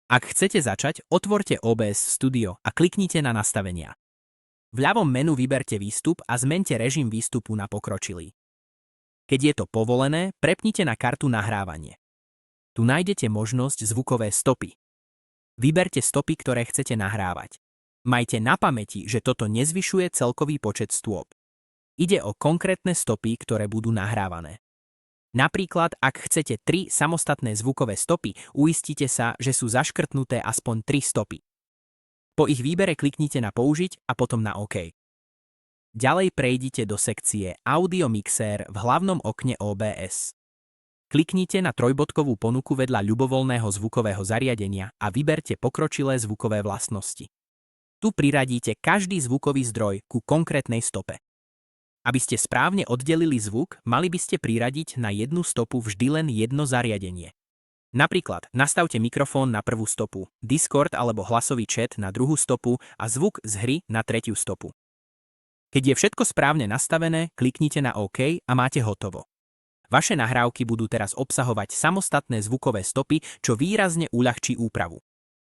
Ak chcete začať, otvorte OBS Studio a kliknite na nastavenia. V ľavom menu vyberte výstup a zmente režim výstupu na pokročilý. Keď je to povolené, prepnite na kartu nahrávanie. Tu nájdete možnosť zvukové stopy. Vyberte stopy, ktoré chcete nahrávať. Majte na pamäti, že toto nezvyšuje celkový počet stôp. Ide o konkrétne stopy, ktoré budú nahrávané. Napríklad, ak chcete 3 samostatné zvukové stopy, uistite sa, že sú zaškrtnuté aspoň 3 stopy. Po ich výbere kliknite na Použiť a potom na OK. Ďalej prejdite do sekcie Audio Mixer v hlavnom okne OBS. Kliknite na trojbodkovú ponuku vedľa ľubovoľného zvukového zariadenia a vyberte pokročilé zvukové vlastnosti. Tu priradíte každý zvukový zdroj ku konkrétnej stope. Aby ste správne oddelili zvuk, mali by ste priradiť na jednu stopu vždy len jedno zariadenie. Napríklad, nastavte mikrofón na prvú stopu, Discord alebo hlasový chat na druhú stopu a zvuk z hry na tretiu stopu. Keď je všetko správne nastavené, kliknite na OK a máte hotovo. Vaše nahrávky budú teraz obsahovať samostatné zvukové stopy, čo výrazne uľahčí úpravu.